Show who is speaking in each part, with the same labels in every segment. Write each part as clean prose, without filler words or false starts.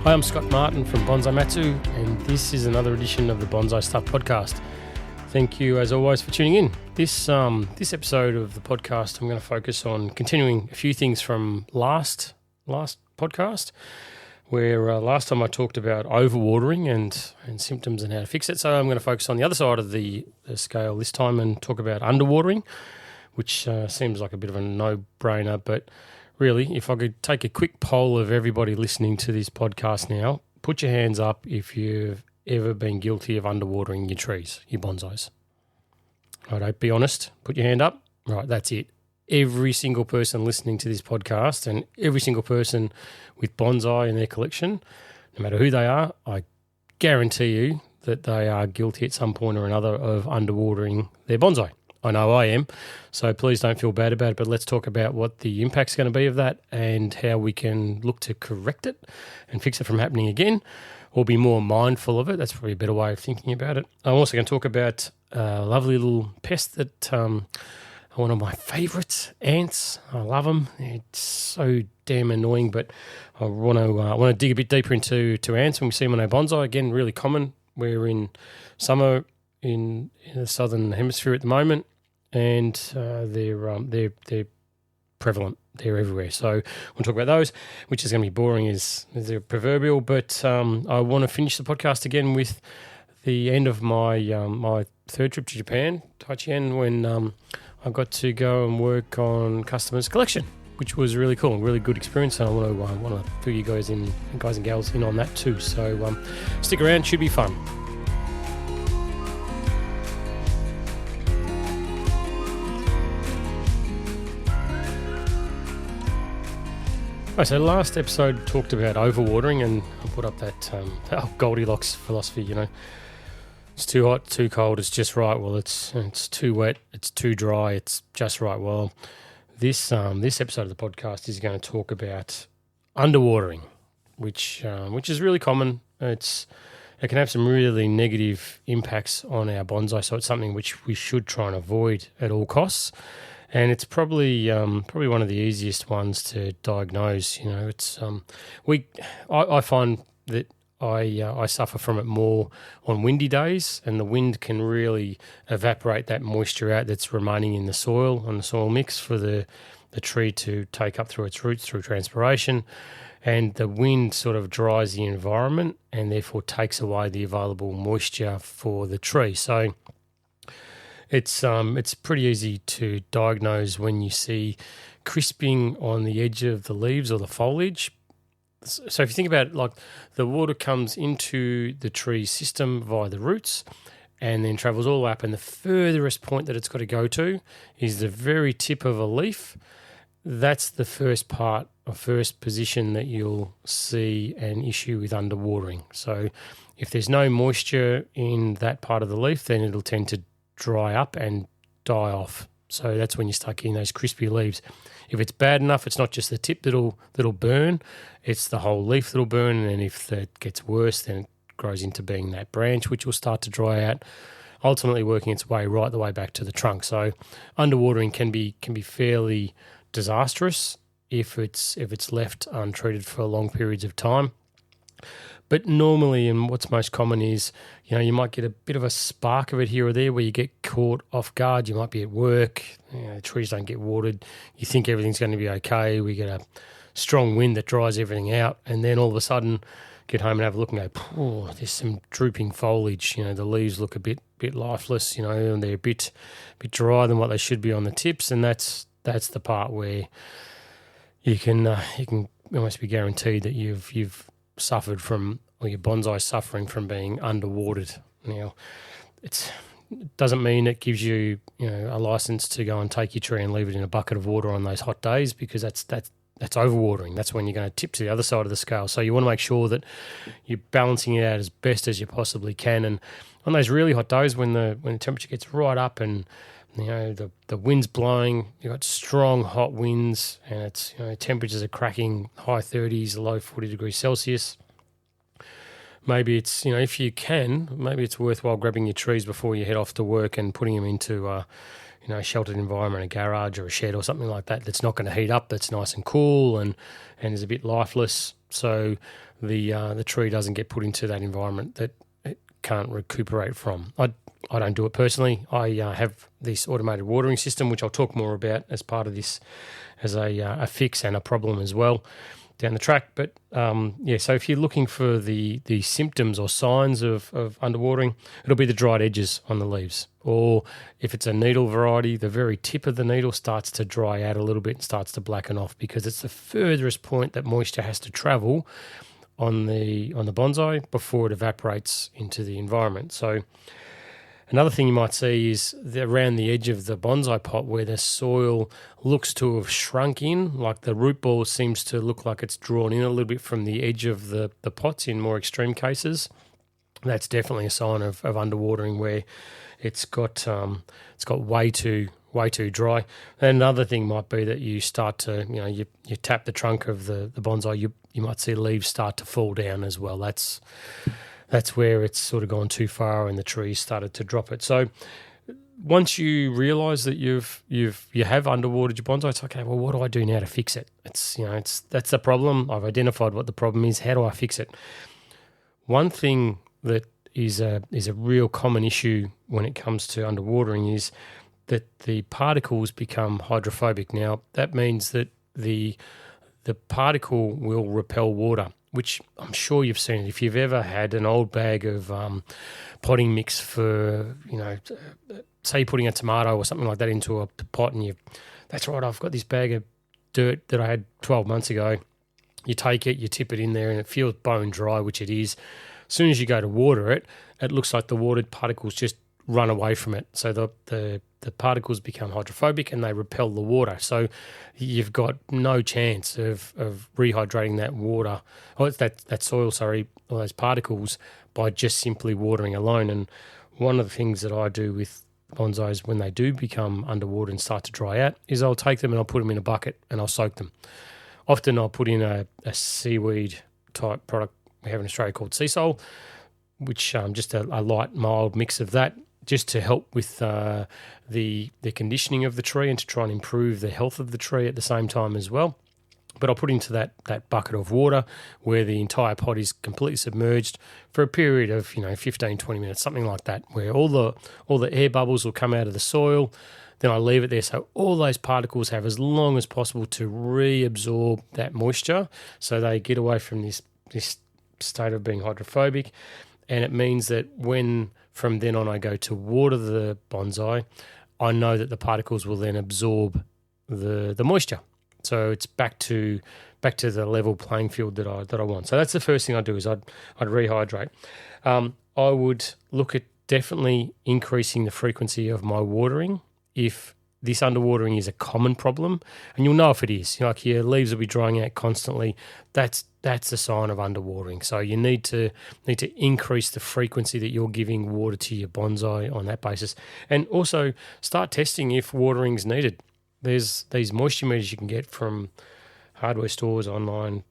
Speaker 1: Hi, I'm Scott Martin from Bonsai Matsu, and this is another edition of the Bonsai Stuff podcast. Thank you, as always, for tuning in. This episode of the podcast, I'm going to focus on continuing a few things from last podcast, where last time I talked about overwatering and symptoms and how to fix it. So I'm going to focus on the other side of the scale this time and talk about underwatering, which seems like a bit of a no-brainer, but really, if I could take a quick poll of everybody listening to this podcast now, put your hands up if you've ever been guilty of underwatering your trees, your bonsais. Right, be honest, put your hand up. Right, that's it. Every single person listening to this podcast and every single person with bonsai in their collection, no matter who they are, I guarantee you that they are guilty at some point or another of underwatering their bonsai. I know I am, so please don't feel bad about it, but let's talk about what the impact's going to be of that and how we can look to correct it and fix it from happening again or be more mindful of it. That's probably a better way of thinking about it. I'm also going to talk about a lovely little pest that one of my favourites, ants. I love them. It's so damn annoying, but I want to dig a bit deeper into ants when we see them on our bonsai. Again, really common. We're in summer in the southern hemisphere at the moment, and they're prevalent. They're everywhere. So we'll talk about those, which is going to be boring as the proverbial. But I want to finish the podcast again with the end of my my third trip to Japan, Taichung, when I got to go and work on customers' collection, which was really cool, really good experience. And I want to fill you guys and gals in on that too. So stick around, should be fun. So last episode talked about overwatering, and I put up that Goldilocks philosophy. You know, it's too hot, too cold, it's just right. Well, it's too wet, it's too dry, it's just right. Well, this episode of the podcast is going to talk about underwatering, which is really common. It can have some really negative impacts on our bonsai, so it's something which we should try and avoid at all costs. And it's probably one of the easiest ones to diagnose. You know, it's I find that I suffer from it more on windy days, and the wind can really evaporate that moisture out that's remaining in the soil, on the soil mix for the tree to take up through its roots through transpiration. And the wind sort of dries the environment and therefore takes away the available moisture for the tree. So it's pretty easy to diagnose when you see crisping on the edge of the leaves or the foliage. So if you think about it, like the water comes into the tree system via the roots and then travels all the way up, and the furthest point that it's got to go to is the very tip of a leaf. That's the first part or first position that you'll see an issue with underwatering. So if there's no moisture in that part of the leaf, then it'll tend to dry up and die off. So that's when you start getting those crispy leaves. If it's bad enough, it's not just the tip that'll burn, it's the whole leaf that'll burn. And then if that gets worse, then it grows into being that branch, which will start to dry out, ultimately working its way right the way back to the trunk. So underwatering can be fairly disastrous if it's left untreated for long periods of time. But normally, and what's most common is, you know, you might get a bit of a spark of it here or there where you get caught off guard. You might be at work, you know, the trees don't get watered. You think everything's going to be okay. We get a strong wind that dries everything out. And then all of a sudden, get home and have a look and go, oh, there's some drooping foliage. You know, the leaves look a bit lifeless, you know, and they're a bit drier than what they should be on the tips. And that's the part where you can almost be guaranteed that you've suffered from, or your bonsai suffering from being underwatered. Now, it doesn't mean it gives you, you know, a license to go and take your tree and leave it in a bucket of water on those hot days, because that's overwatering. That's when you're going to tip to the other side of the scale. So you want to make sure that you're balancing it out as best as you possibly can. And on those really hot days when the temperature gets right up and, you know, the wind's blowing, you've got strong hot winds, and it's, you know, temperatures are cracking high 30s, low 40 degrees Celsius. Maybe it's, you know, if you can, maybe it's worthwhile grabbing your trees before you head off to work and putting them into sheltered environment, a garage or a shed or something like that, that's not going to heat up, that's nice and cool and is a bit lifeless. So the tree doesn't get put into that environment that it can't recuperate from. I don't do it personally. I have this automated watering system, which I'll talk more about as part of this as a fix and a problem as well down the track. But so if you're looking for the symptoms or signs of underwatering, it'll be the dried edges on the leaves. Or if it's a needle variety, the very tip of the needle starts to dry out a little bit and starts to blacken off, because it's the furthest point that moisture has to travel on the bonsai before it evaporates into the environment. So another thing you might see is around the edge of the bonsai pot where the soil looks to have shrunk in, like the root ball seems to look like it's drawn in a little bit from the edge of the pots in more extreme cases. That's definitely a sign of underwatering, where it's got way too dry. And another thing might be that you start to, you tap the trunk of the bonsai, you might see leaves start to fall down as well. That's where it's sort of gone too far and the tree's started to drop it. So once you realise that you have underwatered your bonsai, it's okay. Well, what do I do now to fix it? That's the problem. I've identified what the problem is. How do I fix it? One thing that is a real common issue when it comes to underwatering is that the particles become hydrophobic. Now that means that the particle will repel water, which I'm sure you've seen it. If you've ever had an old bag of potting mix for, say you're putting a tomato or something like that into a pot, and that's right, I've got this bag of dirt that I had 12 months ago. You take it, you tip it in there, and it feels bone dry, which it is. As soon as you go to water it, it looks like the watered particles just run away from it. So the particles become hydrophobic and they repel the water. So you've got no chance of rehydrating that water, or that soil, or those particles, by just simply watering alone. And one of the things that I do with bonsais when they do become underwater and start to dry out is I'll take them and I'll put them in a bucket and I'll soak them. Often I'll put in a seaweed type product we have in Australia called sea salt, which just a light, mild mix of that, just to help with the conditioning of the tree and to try and improve the health of the tree at the same time as well. But I'll put into that bucket of water where the entire pot is completely submerged for a period of 15, 20 minutes, something like that, where all the air bubbles will come out of the soil. Then I leave it there so all those particles have as long as possible to reabsorb that moisture, so they get away from this state of being hydrophobic. And it means that when from then on I go to water the bonsai, I know that the particles will then absorb the moisture. So it's back to the level playing field that I want. So that's the first thing I do is I'd rehydrate. I would look at definitely increasing the frequency of my watering if this underwatering is a common problem, and you'll know if it is. Like your leaves will be drying out constantly. That's a sign of underwatering. So you need to increase the frequency that you're giving water to your bonsai on that basis, and also start testing if watering's needed. There's these moisture meters you can get from hardware stores, online,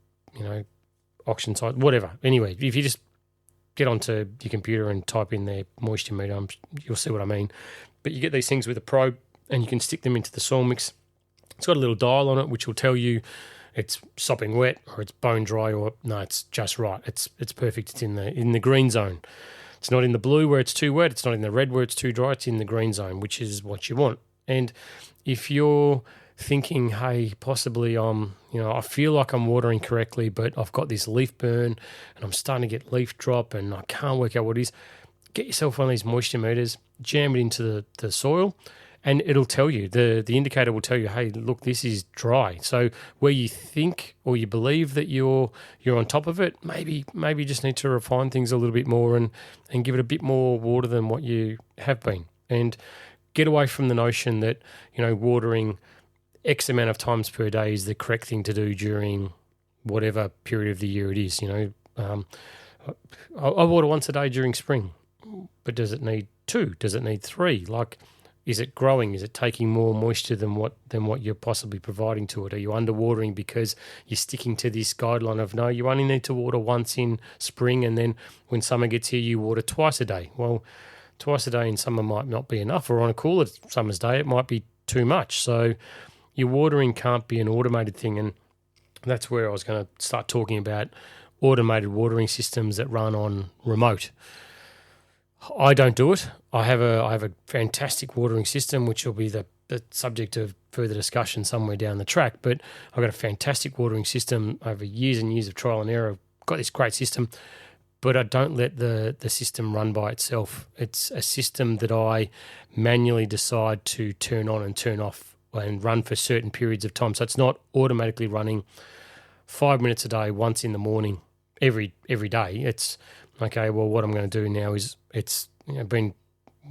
Speaker 1: auction sites, whatever. Anyway, if you just get onto your computer and type in their moisture meter, you'll see what I mean. But you get these things with a probe, and you can stick them into the soil mix. It's got a little dial on it which will tell you it's sopping wet or it's bone dry, or no, it's just right. It's perfect. It's in the green zone. It's not in the blue where it's too wet. It's not in the red where it's too dry. It's in the green zone, which is what you want. And if you're thinking, hey, possibly I feel like I'm watering correctly, but I've got this leaf burn and I'm starting to get leaf drop and I can't work out what it is, get yourself one of these moisture meters, jam it into the soil, and it'll tell you, the indicator will tell you, hey, look, this is dry. So where you think or you believe that you're on top of it, maybe you just need to refine things a little bit more and give it a bit more water than what you have been. And get away from the notion that, watering X amount of times per day is the correct thing to do during whatever period of the year it is. I water once a day during spring, but does it need 2? Does it need 3? Like, is it growing? Is it taking more moisture than what you're possibly providing to it? Are you underwatering because you're sticking to this guideline of, no, you only need to water once in spring, and then when summer gets here, you water twice a day? Well, Twice a day in summer might not be enough, or on a cooler summer's day it might be too much. So your watering can't be an automated thing, and that's where I was going to start talking about automated watering systems that run on remote. I don't do it. I have a fantastic watering system, which will be the subject of further discussion somewhere down the track. But I've got a fantastic watering system over years and years of trial and error. I've got this great system, but I don't let the system run by itself. It's a system that I manually decide to turn on and turn off and run for certain periods of time. So it's not automatically running 5 minutes a day, once in the morning, every day. It's okay. Well, what I'm going to do now is it's been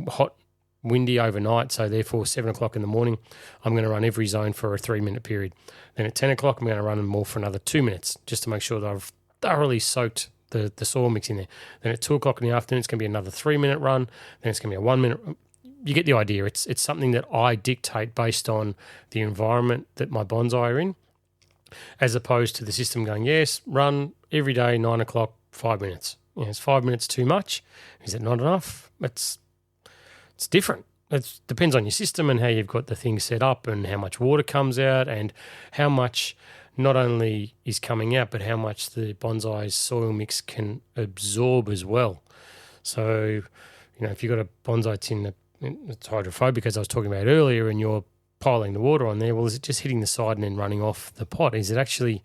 Speaker 1: hot, windy overnight, so therefore 7 o'clock in the morning, I'm going to run every zone for a 3-minute period. Then at 10 o'clock, I'm going to run them all for another 2 minutes, just to make sure that I've thoroughly soaked the soil mix in there. Then at 2 o'clock in the afternoon, it's going to be another 3-minute run. Then it's going to be a 1 minute. You get the idea. It's something that I dictate based on the environment that my bonsai are in, as opposed to the system going, yes, run every day, 9 o'clock, 5 minutes. Is 5 minutes too much? Is it not enough? It's different. It depends on your system and how you've got the thing set up and how much water comes out and how much not only is coming out, but how much the bonsai's soil mix can absorb as well. So, if you've got a bonsai that's it's hydrophobic, as I was talking about earlier, and you're piling the water on there, well, is it just hitting the side and then running off the pot? Is it actually,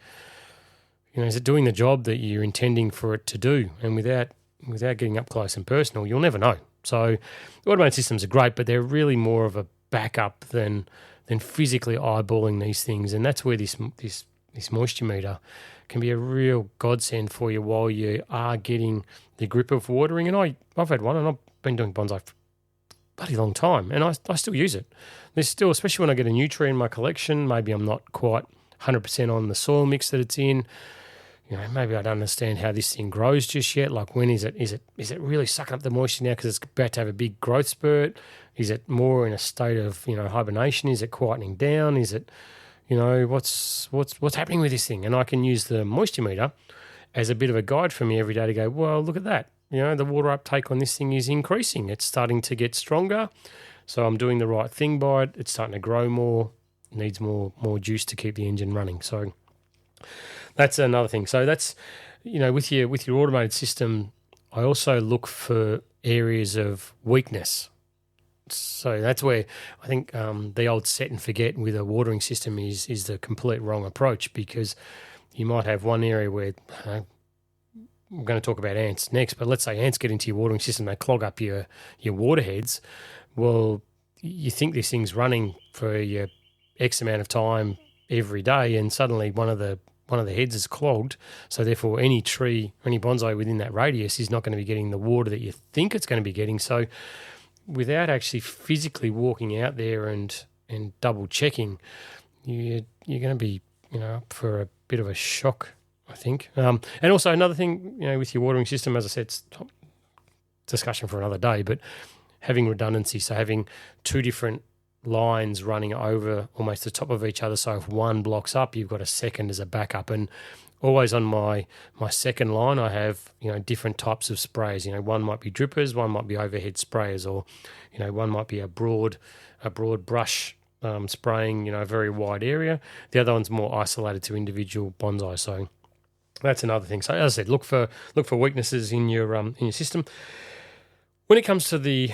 Speaker 1: is it doing the job that you're intending for it to do? And without getting up close and personal, you'll never know. So automated systems are great, but they're really more of a backup than physically eyeballing these things. And that's where this moisture meter can be a real godsend for you while you are getting the grip of watering. And I've had one, and I've been doing bonsai for a bloody long time, and I still use it. There's still, especially when I get a new tree in my collection, maybe I'm not quite 100% on the soil mix that it's in. Maybe I don't understand how this thing grows just yet. Like, when is it really sucking up the moisture now because it's about to have a big growth spurt? Is it more in a state of, hibernation? Is it quietening down? Is it, what's happening with this thing? And I can use the moisture meter as a bit of a guide for me every day to go, well, look at that. The water uptake on this thing is increasing. It's starting to get stronger. So I'm doing the right thing by it. It's starting to grow more, needs more juice to keep the engine running. So that's another thing. So that's, with your automated system, I also look for areas of weakness. So that's where I think the old set and forget with a watering system is the complete wrong approach, because you might have one area where, we're going to talk about ants next, but let's say ants get into your watering system, they clog up your water heads. Well, you think this thing's running for your X amount of time every day, and suddenly one of the heads is clogged, so therefore any tree or any bonsai within that radius is not going to be getting the water that you think it's going to be getting. So without actually physically walking out there and double checking, you're going to be up for a bit of a shock, I think. And also another thing, with your watering system, as I said, it's discussion for another day, but having redundancy, so having two different lines running over almost the top of each other, so if one blocks up, you've got a second as a backup. And always on my second line, I have different types of sprays. One might be drippers, one might be overhead sprayers, or one might be a broad brush spraying a very wide area. The other one's more isolated to individual bonsai. So that's another thing. So as I said, look for weaknesses in your system. When it comes to the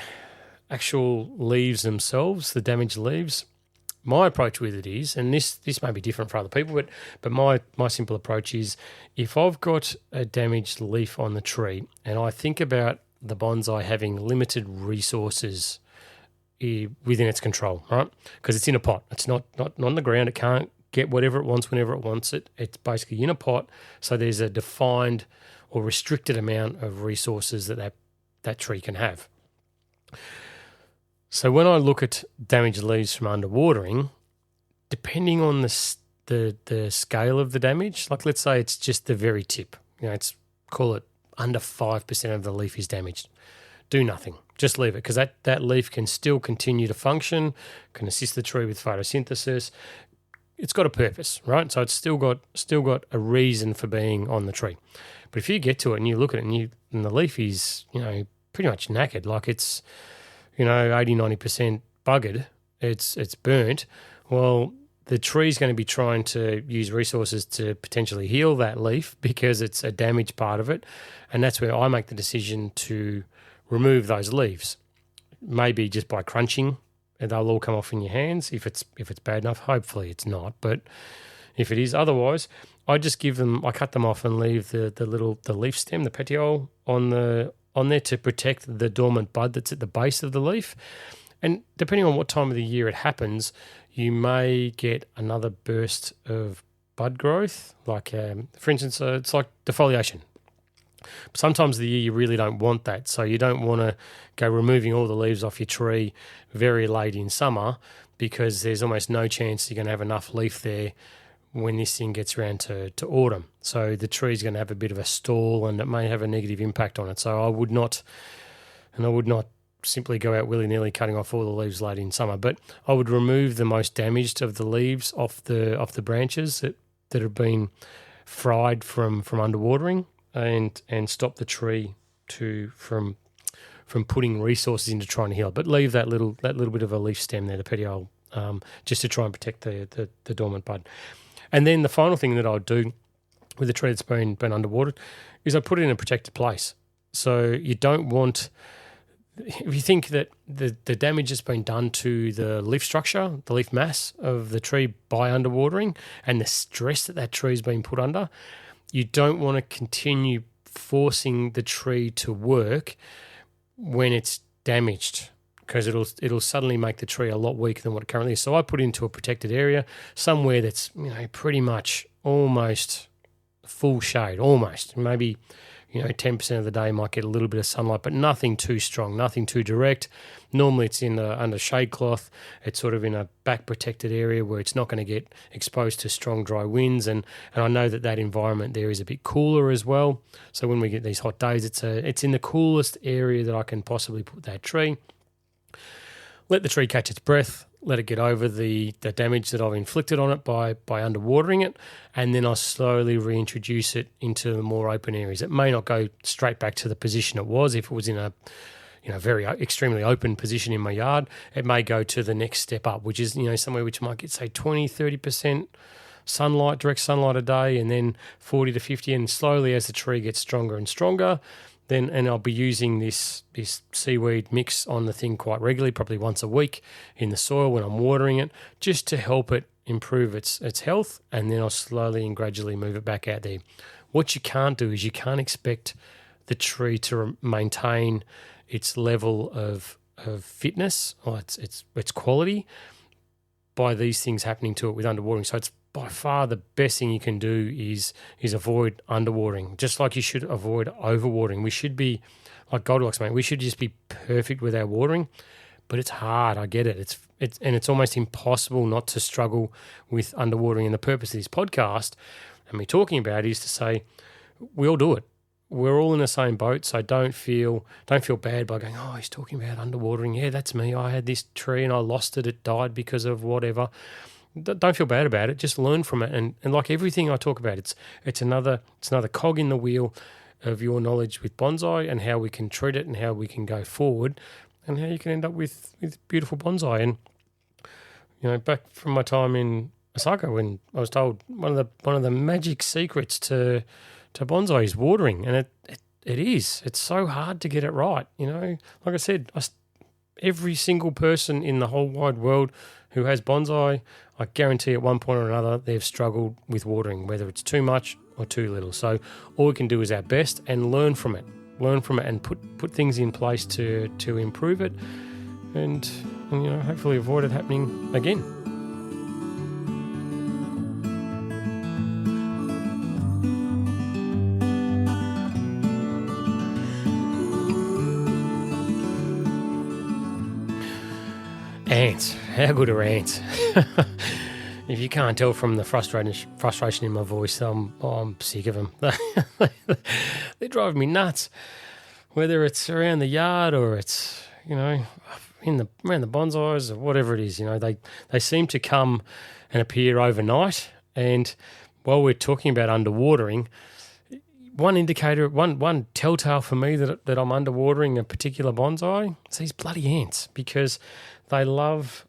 Speaker 1: actual leaves themselves, the damaged leaves, my approach with it is, and this may be different for other people, but my simple approach is, if I've got a damaged leaf on the tree and I think about the bonsai having limited resources within its control, right? Because it's in a pot. It's not on the ground. It can't get whatever it wants whenever it wants it. It's basically in a pot. So there's a defined or restricted amount of resources that tree can have. So when I look at damaged leaves from underwatering, depending on the scale of the damage, like let's say it's just the very tip, call it under 5% of the leaf is damaged. Do nothing. Just leave it, because that leaf can still continue to function, can assist the tree with photosynthesis. It's got a purpose, right? So it's still got a reason for being on the tree. But if you get to it and you look at it and the leaf is, pretty much knackered. Like it's, 80, 90% buggered. It's burnt. Well, the tree's going to be trying to use resources to potentially heal that leaf because it's a damaged part of it. And that's where I make the decision to remove those leaves. Maybe just by crunching, and they'll all come off in your hands if it's bad enough. Hopefully it's not, but if it is, otherwise, I cut them off and leave the leaf stem, the petiole on there to protect the dormant bud that's at the base of the leaf. And depending on what time of the year it happens, you may get another burst of bud growth. Like, for instance, it's like defoliation. Sometimes of the year you really don't want that, so you don't want to go removing all the leaves off your tree very late in summer because there's almost no chance you're going to have enough leaf there when this thing gets around to autumn. So the tree's going to have a bit of a stall and it may have a negative impact on it. So I would not simply go out willy-nilly cutting off all the leaves late in summer, but I would remove the most damaged of the leaves off the branches that have been fried from underwatering and stop the tree from putting resources into trying to heal. But leave that little bit of a leaf stem there, the petiole, just to try and protect the dormant bud. And then the final thing that I'll do with a tree that's been underwatered is I put it in a protected place. So you don't want, if you think that the damage has been done to the leaf structure, the leaf mass of the tree by underwatering and the stress that tree's been put under, you don't want to continue forcing the tree to work when it's damaged, because it'll suddenly make the tree a lot weaker than what it currently is. So I put it into a protected area, somewhere that's pretty much almost full shade, almost. Maybe 10% of the day might get a little bit of sunlight, but nothing too strong, nothing too direct. Normally it's under shade cloth. It's sort of in a back protected area where it's not going to get exposed to strong dry winds. And I know that environment there is a bit cooler as well. So when we get these hot days, it's in the coolest area that I can possibly put that tree. Let the tree catch its breath, let it get over the damage that I've inflicted on it by underwatering it, and then I'll slowly reintroduce it into the more open areas. It may not go straight back to the position it was if it was in a very extremely open position in my yard. It may go to the next step up, which is somewhere which might get, say, 20-30% sunlight, direct sunlight a day, and then 40 to 50, and slowly as the tree gets stronger and stronger, and I'll be using this seaweed mix on the thing quite regularly, probably once a week in the soil when I'm watering it, just to help it improve its health, and then I'll slowly and gradually move it back out there. What you can't do is you can't expect the tree to maintain its level of fitness or its quality by these things happening to it with underwatering. So it's by far the best thing you can do is avoid underwatering, just like you should avoid overwatering. We should be like Goldilocks, mate. We should just be perfect with our watering, but it's hard. I get it. It's almost impossible not to struggle with underwatering. And the purpose of this podcast and me talking about it is to say we all do it. We're all in the same boat, so don't feel bad by going, oh, he's talking about underwatering. Yeah, that's me. I had this tree and I lost it. It died because of whatever. Don't feel bad about it. Just learn from it. And like everything I talk about, it's another cog in the wheel of your knowledge with bonsai and how we can treat it and how we can go forward and how you can end up with beautiful bonsai. And back from my time in Osaka, when I was told one of the magic secrets to bonsai is watering, and it is. It's so hard to get it right. Like I said, every single person in the whole wide world who has bonsai, I guarantee at one point or another they've struggled with watering, whether it's too much or too little. So all we can do is our best and learn from it and put things in place to improve it and hopefully avoid it happening again. Ants. How good are ants? If you can't tell from the frustration in my voice, I'm sick of them. They drive me nuts. Whether it's around the yard or it's, around the bonsais or whatever it is, they seem to come and appear overnight. And while we're talking about underwatering, one indicator, one telltale for me that I'm underwatering a particular bonsai is these bloody ants, because they love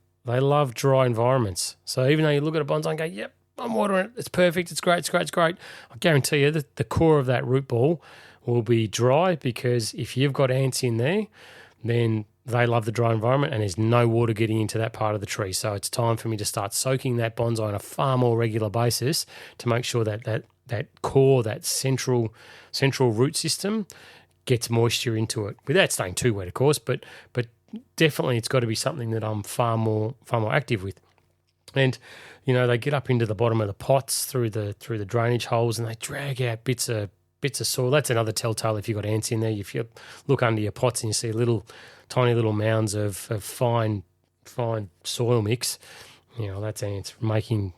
Speaker 1: dry environments. So even though you look at a bonsai and go, yep, I'm watering it, it's perfect, it's great, I guarantee you that the core of that root ball will be dry, because if you've got ants in there, then they love the dry environment and there's no water getting into that part of the tree. So it's time for me to start soaking that bonsai on a far more regular basis to make sure that core, that central root system gets moisture into it, without staying too wet, of course, but definitely it's got to be something that I'm far more active with. And they get up into the bottom of the pots through the drainage holes, and they drag out bits of soil. That's another telltale if you've got ants in there. If you look under your pots and you see tiny little mounds of fine soil mix, that's ants making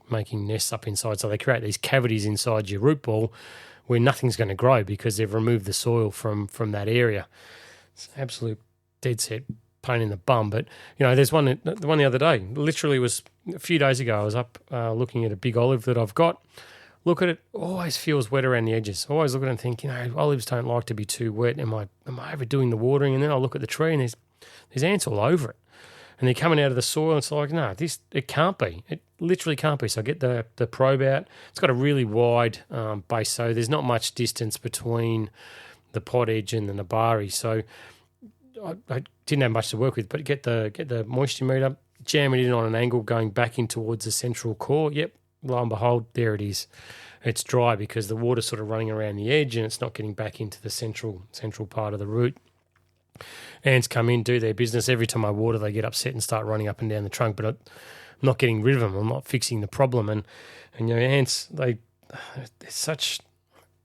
Speaker 1: nests up inside. So they create these cavities inside your root ball where nothing's going to grow because they've removed the soil from that area. It's an absolute dead set pain in the bum. But there's one the other day. Literally was a few days ago. I was up looking at a big olive that I've got. Look at it, always feels wet around the edges. Always look at it and think, olives don't like to be too wet. Am I overdoing the watering? And then I look at the tree and there's ants all over it. And they're coming out of the soil, and it's like, no, it can't be. It literally can't be. So I get the probe out. It's got a really wide base, so there's not much distance between the pot edge and the nabari. So I didn't have much to work with, but get the moisture meter, jam it in on an angle going back in towards the central core. Yep, lo and behold, there it is. It's dry because the water's sort of running around the edge and it's not getting back into the central part of the root. Ants come in, do their business. Every time I water, they get upset and start running up and down the trunk, but I'm not getting rid of them. I'm not fixing the problem. And ants, they're such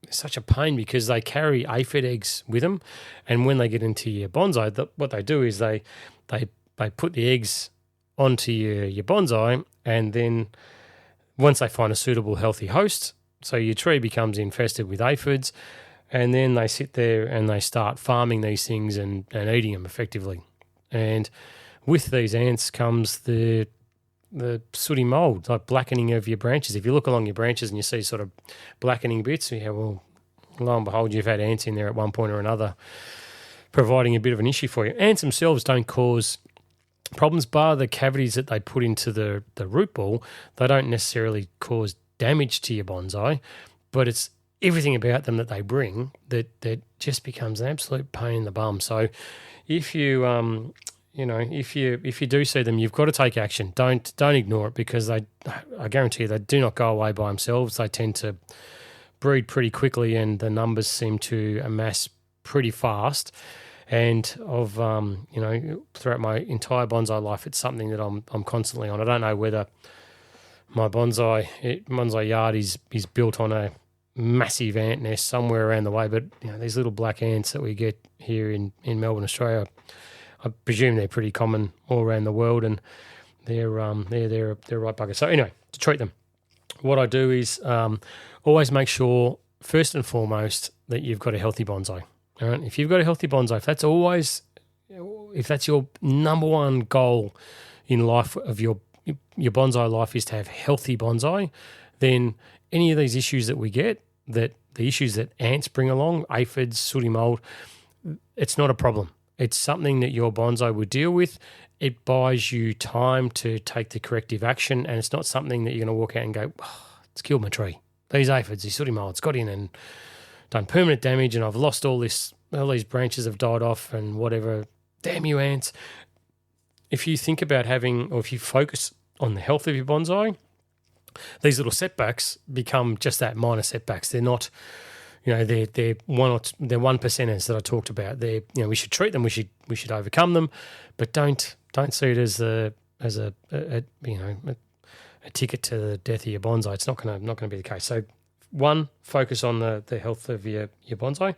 Speaker 1: a pain because they carry aphid eggs with them. And when they get into your bonsai, what they do is they put the eggs onto your bonsai, and then once they find a suitable, healthy host, so your tree becomes infested with aphids, and then they sit there and they start farming these things and eating them effectively. And with these ants comes the sooty mold, like blackening of your branches. If you look along your branches and you see sort of blackening bits, well, lo and behold, you've had ants in there at one point or another, providing a bit of an issue for you. Ants themselves don't cause problems, bar the cavities that they put into the root ball. They don't necessarily cause damage to your bonsai, but it's everything about them that they bring that just becomes an absolute pain in the bum. So if you if you do see them, you've got to take action. Don't ignore it, because I guarantee you they do not go away by themselves. They tend to breed pretty quickly, and the numbers seem to amass pretty fast. And throughout my entire bonsai life, it's something that I'm constantly on. I don't know whether my bonsai yard is built on a massive ant nest somewhere around the way, but these little black ants that we get here in Melbourne, Australia, I presume they're pretty common all around the world, and they're right buggers. So anyway, to treat them, what I do is always make sure first and foremost that you've got a healthy bonsai. All right, if you've got a healthy bonsai, if that's your number one goal in life of your bonsai life is to have healthy bonsai, then any of these issues that we get, the issues that ants bring along, aphids, sooty mold, it's not a problem. It's something that your bonsai would deal with. It buys you time to take the corrective action, and it's not something that you're going to walk out and go, it's killed my tree. These aphids, these sooty molds got in and done permanent damage, and I've lost all these branches have died off and whatever. Damn you, ants. If you think about if you focus on the health of your bonsai, these little setbacks become just that, minor setbacks. They're not, they're one percenters that I talked about. We should treat them, we should overcome them, but don't see it as a ticket to the death of your bonsai. It's not gonna be the case. So one, focus on the health of your bonsai.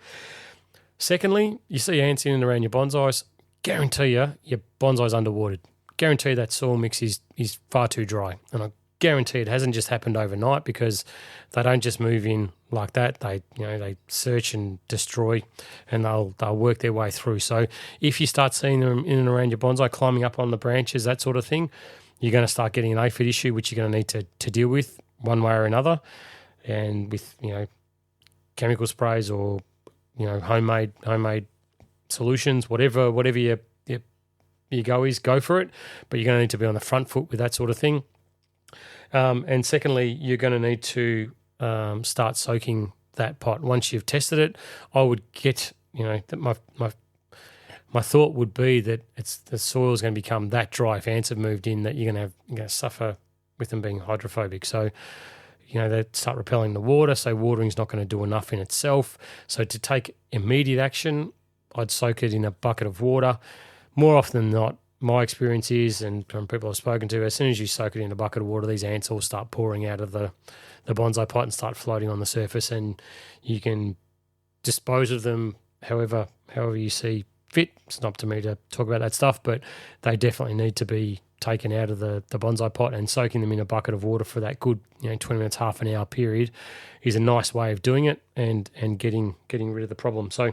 Speaker 1: Secondly, you see ants in and around your bonsais, guarantee you your bonsai's underwatered. Guarantee that soil mix is far too dry, and I guarantee it hasn't just happened overnight, because they don't just move in like that. They search and destroy, and they'll work their way through. So if you start seeing them in and around your bonsai, climbing up on the branches, that sort of thing, you're going to start getting an aphid issue, which you're going to need to deal with one way or another. And with chemical sprays or homemade solutions, whatever your go is, go for it. But you're going to need to be on the front foot with that sort of thing. And secondly, you're going to need to start soaking that pot. Once you've tested it, I would get, that my thought would be that the soil is going to become that dry if ants have moved in that you're going to suffer with them being hydrophobic. So, they start repelling the water, so watering's not going to do enough in itself. So to take immediate action, I'd soak it in a bucket of water. More often than not, my experience is, and from people I've spoken to, as soon as you soak it in a bucket of water, these ants all start pouring out of the bonsai pot and start floating on the surface, and you can dispose of them however you see fit. It's not up to me to talk about that stuff, but they definitely need to be taken out of the bonsai pot, and soaking them in a bucket of water for that good 20 minutes, half an hour period is a nice way of doing it and getting rid of the problem. So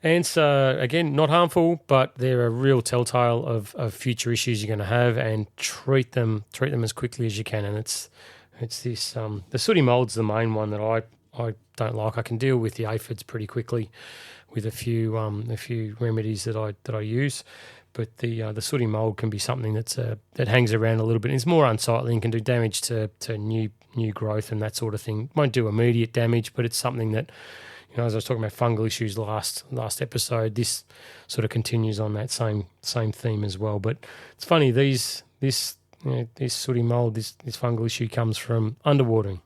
Speaker 1: ants are, again, not harmful, but they're a real telltale of future issues you're going to have, and treat them as quickly as you can. And it's this the sooty mold's the main one that I don't like. I can deal with the aphids pretty quickly with a few remedies that I use, but the sooty mold can be something that hangs around a little bit. It's more unsightly and can do damage to new growth and that sort of thing. Won't do immediate damage, but it's something that, as I was talking about fungal issues last episode, this sort of continues on that same theme as well. But it's funny, this sooty mold, this fungal issue comes from underwatering.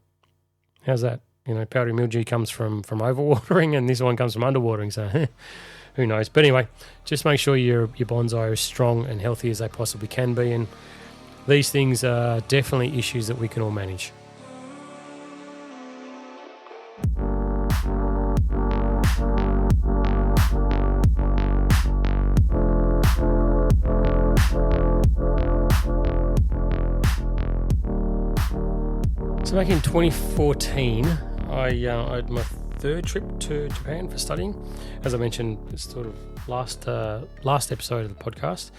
Speaker 1: How's that? Powdery mildew comes from overwatering, and this one comes from underwatering. So who knows? But anyway, just make sure your bonsai are as strong and healthy as they possibly can be. And these things are definitely issues that we can all manage. So back in 2014, I had my third trip to Japan for studying. As I mentioned, it's sort of last episode of the podcast.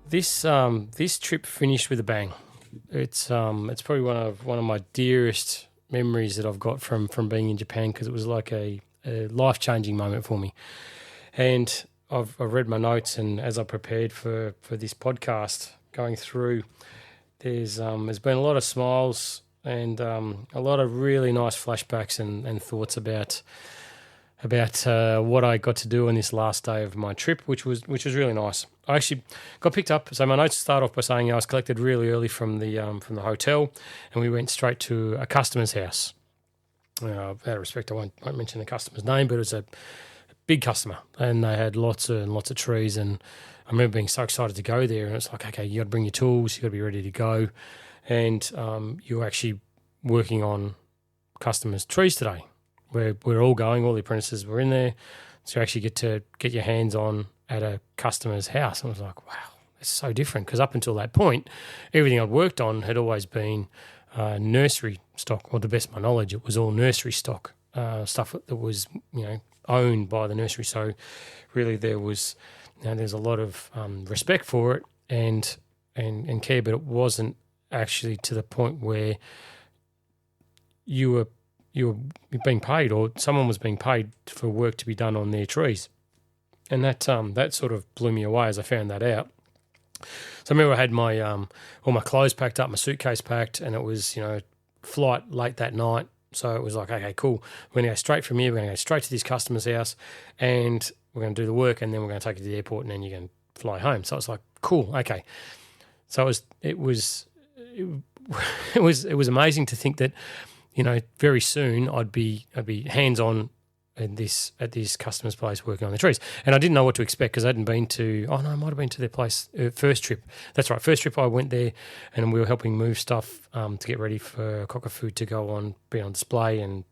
Speaker 1: This trip finished with a bang. It's probably one of my dearest memories that I've got from being in Japan, because it was like a life-changing moment for me. And I've read my notes, and as I prepared for this podcast, going through, there's been a lot of smiles and a lot of really nice flashbacks and thoughts about what I got to do on this last day of my trip, which was really nice. I actually got picked up. So my notes start off by saying I was collected really early from the hotel, and we went straight to a customer's house. Out of respect, I won't mention the customer's name, but it was a big customer, and they had lots of trees. And I remember being so excited to go there, and it's like, okay, you got to bring your tools, you got to be ready to go, and you're actually working on customers' trees today. We're all going, all the apprentices were in there, so you actually get to get your hands on at a customer's house. And I was like, wow, it's so different, because up until that point, everything I'd worked on had always been nursery stock, or to the best of my knowledge, it was all nursery stock, stuff that was owned by the nursery. So really there's a lot of respect for it and care, but it wasn't actually to the point where you were being paid, or someone was being paid for work to be done on their trees. And that sort of blew me away as I found that out. So I remember I had my all my clothes packed up, my suitcase packed, and it was flight late that night. So it was like, okay, cool. We're going to go straight from here. We're going to go straight to this customer's house, and we're going to do the work, and then we're going to take you to the airport, and then you're going to fly home. So I was like, cool, okay. So it was amazing to think that very soon I'd be hands on at this customer's place working on the trees, and I didn't know what to expect, because I hadn't been to. Oh no, I might have been to their place first trip. That's right, first trip I went there, and we were helping move stuff to get ready for cockapoo to go on, be on display, and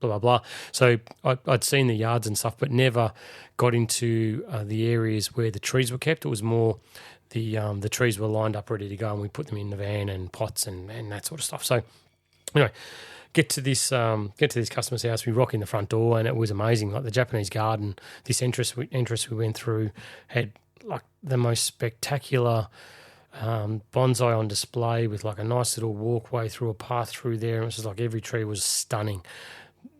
Speaker 1: blah blah blah. So I'd seen the yards and stuff, but never got into the areas where the trees were kept. It was more the trees were lined up ready to go, and we put them in the van and pots and that sort of stuff. So anyway. Get to this customer's house. We rock in the front door, and it was amazing. Like the Japanese garden, this entrance we went through had like the most spectacular bonsai on display with like a nice little walkway through a path through there. And it was just like every tree was stunning.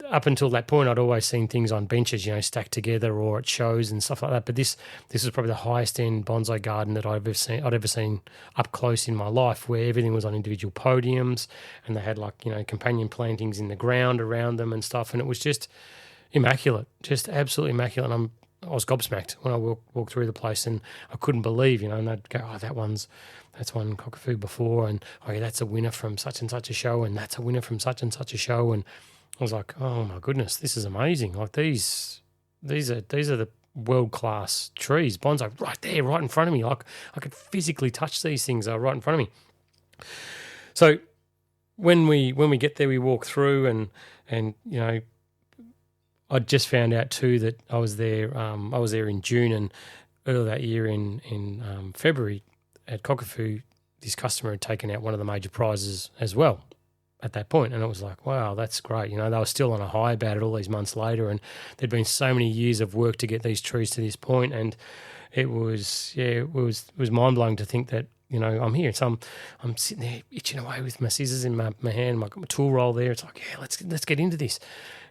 Speaker 1: Up until that point, I'd always seen things on benches, stacked together or at shows and stuff like that. But this was probably the highest end bonsai garden that I'd ever seen up close in my life, where everything was on individual podiums and they had like, companion plantings in the ground around them and stuff. And it was just immaculate, just absolutely immaculate. And I was gobsmacked when I walked through the place, and I couldn't believe, and they'd go, oh, that's one cockapoo before, and okay, that's a winner from such and such a show, and that's a winner from such and such a show, and I was like, oh my goodness, this is amazing. Like these are the world class trees, bonsai right there, right in front of me. Like I could physically touch these things right in front of me. So when we get there, we walk through, and I just found out too that I was there. I was there in June, and earlier that year in February at Cockapoo, this customer had taken out one of the major prizes as well at that point, and it was like, wow, that's great. They were still on a high about it all these months later, and there'd been so many years of work to get these trees to this point, and it was mind blowing to think that I'm here. So I'm sitting there itching away with my scissors in my hand. I've got my tool roll there. It's like, yeah, let's get into this.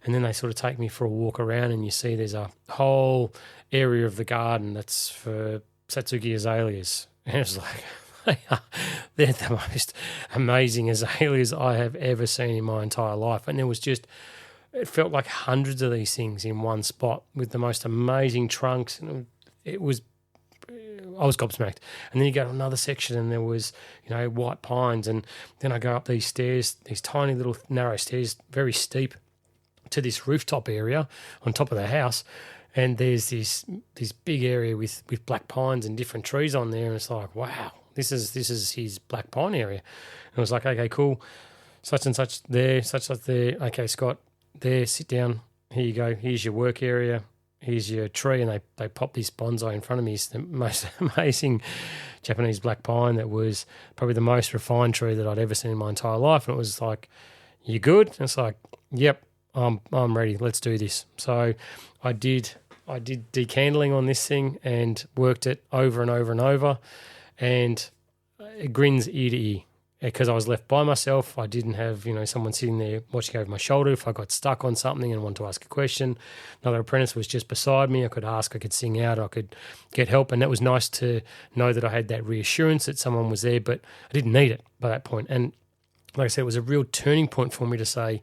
Speaker 1: And then they sort of take me for a walk around, and you see there's a whole area of the garden that's for Satsuki azaleas. And it's like, they're the most amazing azaleas I have ever seen in my entire life. And it felt like hundreds of these things in one spot with the most amazing trunks. And I was gobsmacked. And then you go to another section, and there was, white pines. And then I go up these stairs, these tiny little narrow stairs, very steep, to this rooftop area on top of the house. And there's this big area with black pines and different trees on there. And it's like, wow, this is his black pine area. And I was like, okay, cool. Such and such there, such there. Okay, Scott, there, sit down. Here you go. Here's your work area. Here's your tree. And they popped this bonsai in front of me. It's the most amazing Japanese black pine that was probably the most refined tree that I'd ever seen in my entire life. And it was like, you good? And it's like, yep, I'm ready. Let's do this. So I did decandling on this thing and worked it over and over and over, and it grins ear to ear because I was left by myself. I didn't have someone sitting there watching over my shoulder if I got stuck on something and wanted to ask a question. Another apprentice was just beside me. I could ask, I could sing out, I could get help, and that was nice to know that I had that reassurance that someone was there, but I didn't need it by that point. And like I said, it was a real turning point for me to say,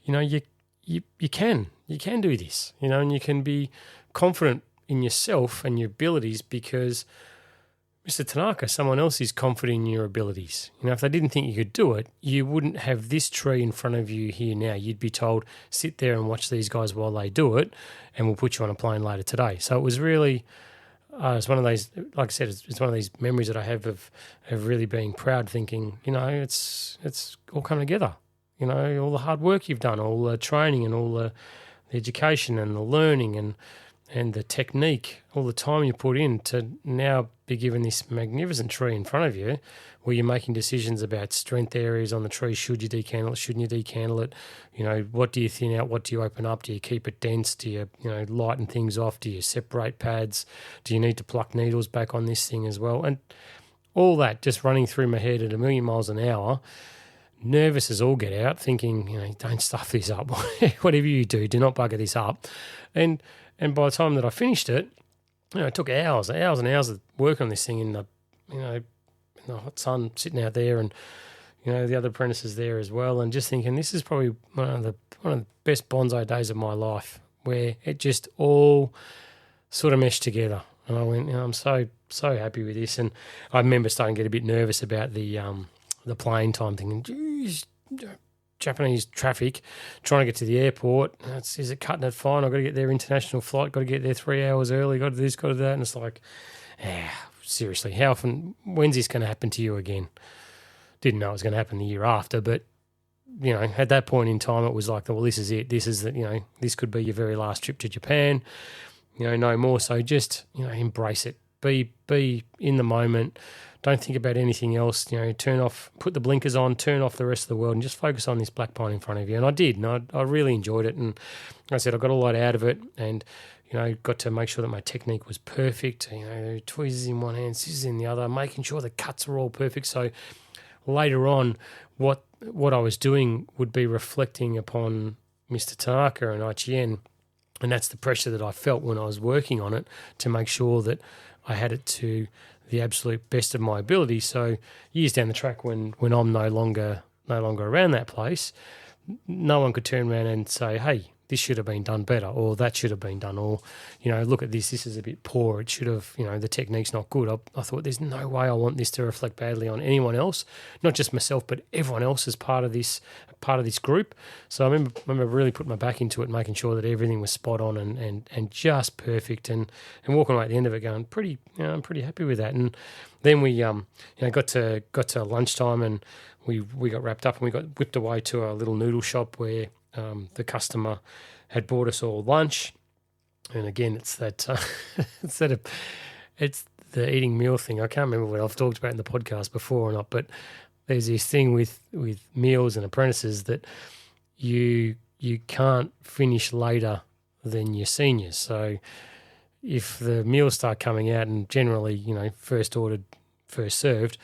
Speaker 1: you can do this, and you can be confident in yourself and your abilities because, Mr. Tanaka, someone else is confident in your abilities. If they didn't think you could do it, you wouldn't have this tree in front of you here now. You'd be told, sit there and watch these guys while they do it, and we'll put you on a plane later today. So it was really, it's one of those, like I said, it's one of these memories that I have of really being proud, thinking, it's all coming together. All the hard work you've done, all the training and all the education and the learning and the technique, all the time you put in to now be given this magnificent tree in front of you where you're making decisions about strength areas on the tree. Should you decandle it? Shouldn't you decandle it? What do you thin out? What do you open up? Do you keep it dense? Do you, lighten things off? Do you separate pads? Do you need to pluck needles back on this thing as well? And all that just running through my head at 1,000,000 miles an hour. Nervous as all get out, thinking, don't stuff this up. Whatever you do not bugger this up. And by the time that I finished it, it took hours and hours of work on this thing in the hot sun, sitting out there, and the other apprentices there as well, and just thinking this is probably one of the best bonsai days of my life, where it just all sort of meshed together. And I went, I'm so happy with this. And I remember starting to get a bit nervous about the plane time, thinking, geez, Japanese traffic, trying to get to the airport. Is it cutting it fine? I've got to get there, international flight, got to get there 3 hours early, got to do this, got to do that. And it's like, seriously, how often, when's this going to happen to you again? Didn't know it was going to happen the year after, but, at that point in time, it was like, well, this is it. This is this could be your very last trip to Japan, no more. So just, embrace it. Be in the moment. Don't think about anything else. Put the blinkers on, turn off the rest of the world, and just focus on this black pine in front of you. And I did, and I really enjoyed it. And like I said, I got a lot out of it, and got to make sure that my technique was perfect. Tweezers in one hand, scissors in the other, making sure the cuts were all perfect. So later on, what I was doing would be reflecting upon Mr. Tanaka and IGN, and that's the pressure that I felt when I was working on it to make sure that I had it to the absolute best of my ability. So years down the track, when I'm no longer around that place, no one could turn around and say, hey, this should have been done better, or that should have been done, or, look at this is a bit poor. It should have, the technique's not good. I thought there's no way I want this to reflect badly on anyone else, not just myself, but everyone else as part of this group. So I remember really putting my back into it, making sure that everything was spot on and just perfect, and walking away at the end of it going, I'm pretty happy with that. And then we, got to lunchtime, and we got wrapped up and we got whipped away to a little noodle shop where the customer had bought us all lunch. And again, it's that it's the eating meal thing. I can't remember what I've talked about in the podcast before or not, but there's this thing with meals and apprentices that you can't finish later than your seniors. So if the meals start coming out, and generally, first ordered, first served,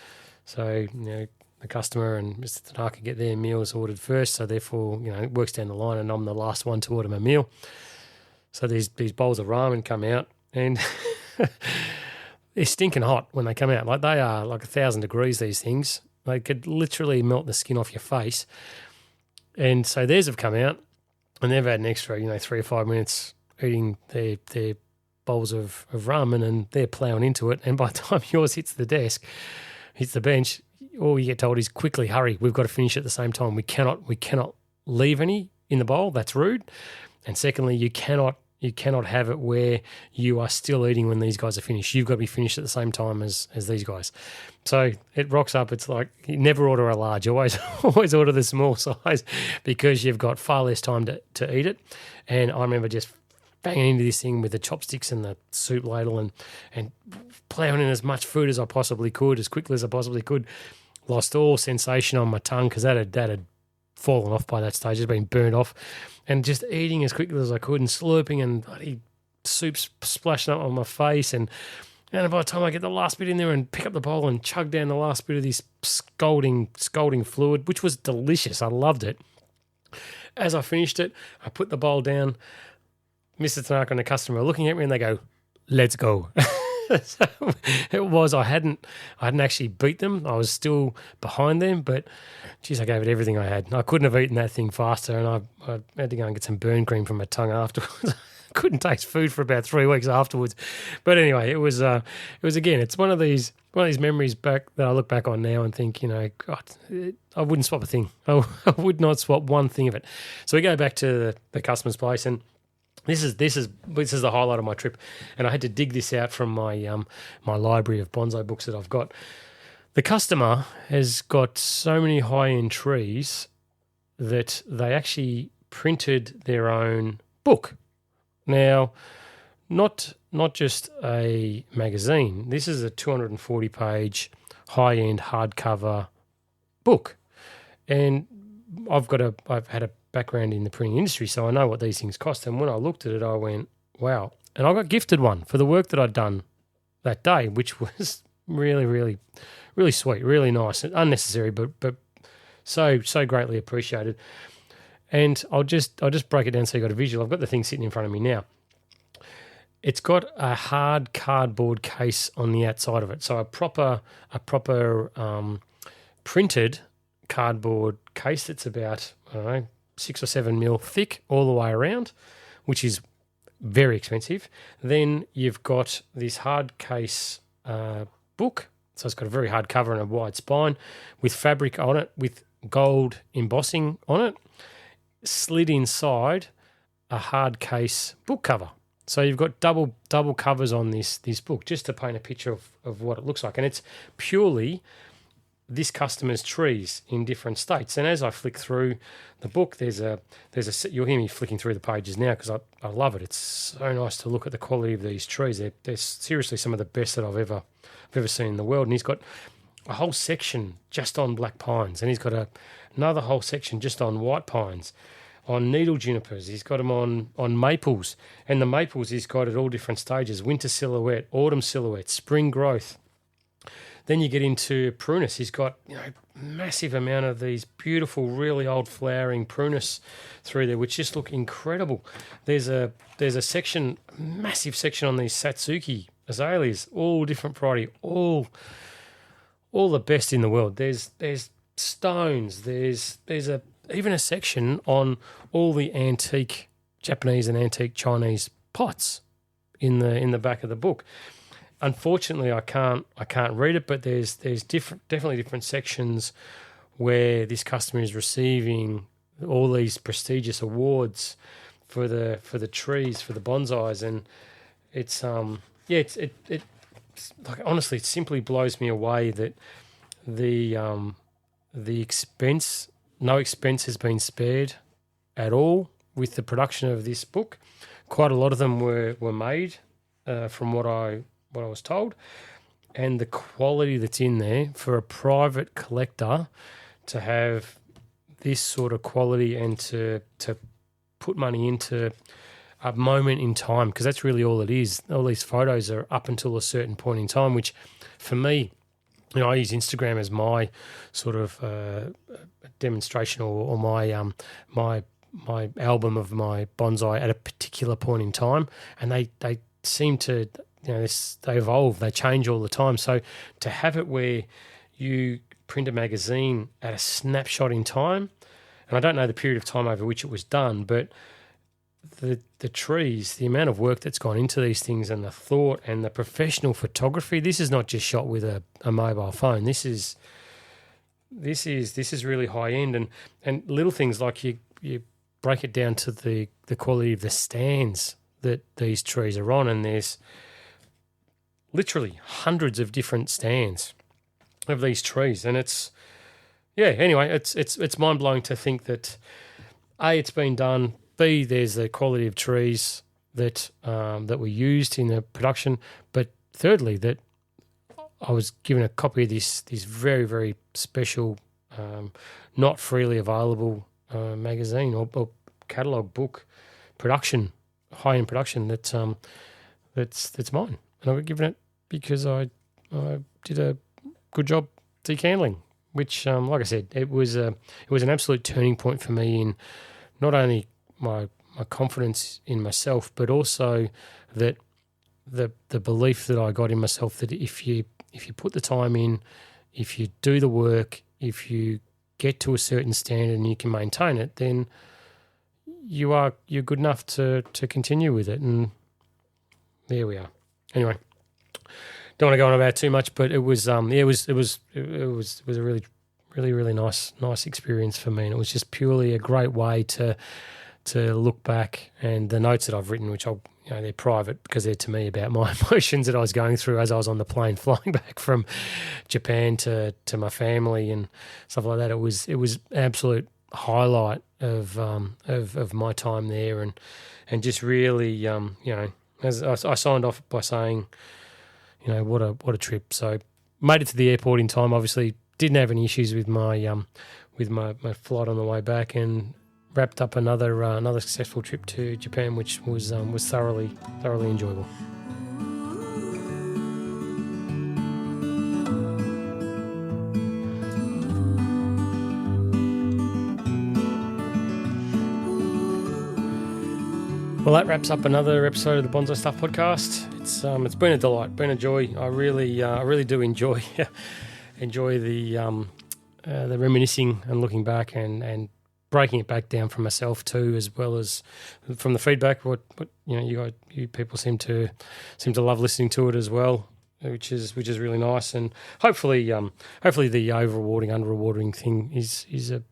Speaker 1: so the customer and Mr. Tanaka get their meals ordered first, so therefore, it works down the line, and I'm the last one to order my meal. So these bowls of ramen come out, and they're stinking hot when they come out. Like, they are like 1,000 degrees, these things. They could literally melt the skin off your face. And so theirs have come out, and they've had an extra, 3 or 5 minutes eating their bowls of ramen, and they're ploughing into it. And by the time yours hits the bench, all you get told is, quickly, hurry, we've got to finish at the same time. We cannot leave any in the bowl. That's rude. And secondly, you cannot have it where you are still eating when these guys are finished. You've got to be finished at the same time as these guys. So it rocks up. It's like, you never order a large. Always order the small size, because you've got far less time to eat it. And I remember just banging into this thing with the chopsticks and the soup ladle and ploughing in as much food as I possibly could, as quickly as I possibly could. Lost all sensation on my tongue, because that had fallen off by that stage. It's been burnt off, and just eating as quickly as I could and slurping, and bloody soup splashing up on my face. And by the time I get the last bit in there and pick up the bowl and chug down the last bit of this scalding fluid, which was delicious. I loved it. As I finished it, I put the bowl down. Mr. Tanaka and the customer are looking at me, and they go, "Let's go." So it was, I hadn't actually beat them. I was still behind them, but geez, I gave it everything I had. I couldn't have eaten that thing faster, and I had to go and get some burn cream from my tongue afterwards. I couldn't taste food for about 3 weeks afterwards. But anyway, it was again, it's one of these memories back that I look back on now and think, God, I wouldn't swap a thing. I would not swap one thing of it. So we go back to the customer's place, and This is the highlight of my trip, and I had to dig this out from my my library of bonsai books that I've got. The customer has got so many high-end trees that they actually printed their own book. Now, not just a magazine. This is a 240-page high-end hardcover book, and I've had a background in the printing industry, so I know what these things cost. And when I looked at it, I went, wow. And I got gifted one for the work that I'd done that day, which was really, really, really sweet, really nice, unnecessary, but so greatly appreciated. And I'll just break it down so you got a visual. I've got the thing sitting in front of me now. It's got a hard cardboard case on the outside of it, so a proper printed cardboard case that's about, 6 or 7 mil thick all the way around, which is very expensive. Then you've got this hard case book, so it's got a very hard cover and a wide spine with fabric on it, with gold embossing on it, slid inside a hard case book cover. So you've got double covers on this book, just to paint a picture of what it looks like. And it's purely this customer's trees in different states. And as I flick through the book, there's a you'll hear me flicking through the pages now because I love it. It's so nice to look at the quality of these trees. They're seriously some of the best that I've ever seen in the world. And he's got a whole section just on black pines, and he's got another whole section just on white pines, on needle junipers. He's got them on maples, and the maples he's got at all different stages: winter silhouette, autumn silhouette, spring growth. Then you get into prunus. He's got massive amount of these beautiful, really old flowering prunus through there, which just look incredible. There's a section, massive section on these Satsuki azaleas, all different variety, all the best in the world. There's stones. There's even a section on all the antique Japanese and antique Chinese pots in the back of the book. Unfortunately, I can't read it, but there's definitely different sections where this customer is receiving all these prestigious awards for the trees, for the bonsais, and it's like, honestly, it simply blows me away that the expense, no expense has been spared at all with the production of this book. Quite a lot of them were made from what I was told, and the quality that's in there for a private collector to have this sort of quality and to put money into a moment in time, because that's really all it is. All these photos are up until a certain point in time, which for me, I use Instagram as my sort of demonstration or my my album of my bonsai at a particular point in time, and they seem to they evolve, they change all the time. So to have it where you print a magazine at a snapshot in time, and I don't know the period of time over which it was done, but the trees, the amount of work that's gone into these things, and the thought and the professional photography. This is not just shot with a mobile phone. This is really high end, and little things like you break it down to the quality of the stands that these trees are on, and there's literally hundreds of different stands of these trees, and it's mind blowing to think that A, it's been done, B, there's the quality of trees that were used in the production, but thirdly, that I was given a copy of this very, very special, not freely available magazine or catalogue book production, high-end production that's mine, and I was given it because I did a good job decandling, which, like I said, it was an absolute turning point for me in not only my confidence in myself, but also that the belief that I got in myself that if you put the time in, if you do the work, if you get to a certain standard and you can maintain it, then you're good enough to continue with it. And there we are. Anyway, don't want to go on about too much, but it was a really, really, really nice experience for me, and it was just purely a great way to look back, and the notes that I've written, which they're private because they're to me about my emotions that I was going through as I was on the plane flying back from Japan to my family and stuff like that. It was absolute highlight of my time there, and just really as I signed off by saying, what a trip. So made it to the airport in time. Obviously, didn't have any issues with my flight on the way back, and wrapped up another successful trip to Japan, which was thoroughly enjoyable. Well, that wraps up another episode of the Bonsai Stuff podcast. It's been a delight, been a joy. I really do enjoy the reminiscing and looking back and breaking it back down for myself too, as well as from the feedback. What you people seem to love listening to it as well, which is really nice. And hopefully the over-rewarding, under-rewarding thing is a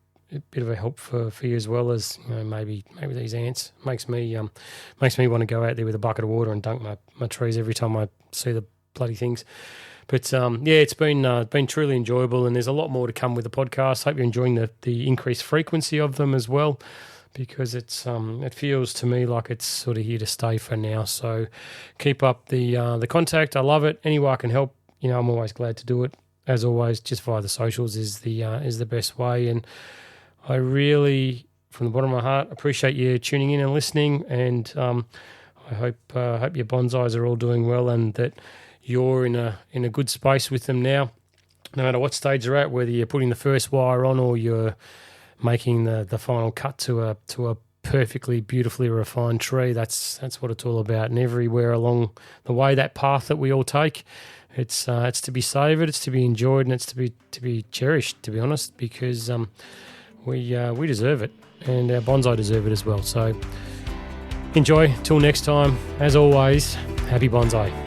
Speaker 1: bit of a help for you as well, as maybe these ants makes me want to go out there with a bucket of water and dunk my trees every time I see the bloody things. But it's been truly enjoyable, and there's a lot more to come with the podcast. Hope you're enjoying the increased frequency of them as well, because it feels to me like it's sort of here to stay for now. So keep up the contact. I love it. Any way I can help, I'm always glad to do it. As always, just via the socials is the best way. And I really, from the bottom of my heart, appreciate you tuning in and listening. And I hope your bonsais are all doing well, and that you're in a good space with them now, no matter what stage you're at, whether you're putting the first wire on or you're making the final cut to a perfectly, beautifully refined tree. That's what it's all about. And everywhere along the way, that path that we all take, it's to be savoured, it's to be enjoyed, and it's to be cherished, to be honest, because we deserve it, and our bonsai deserve it as well. So enjoy. Till next time, as always, happy bonsai.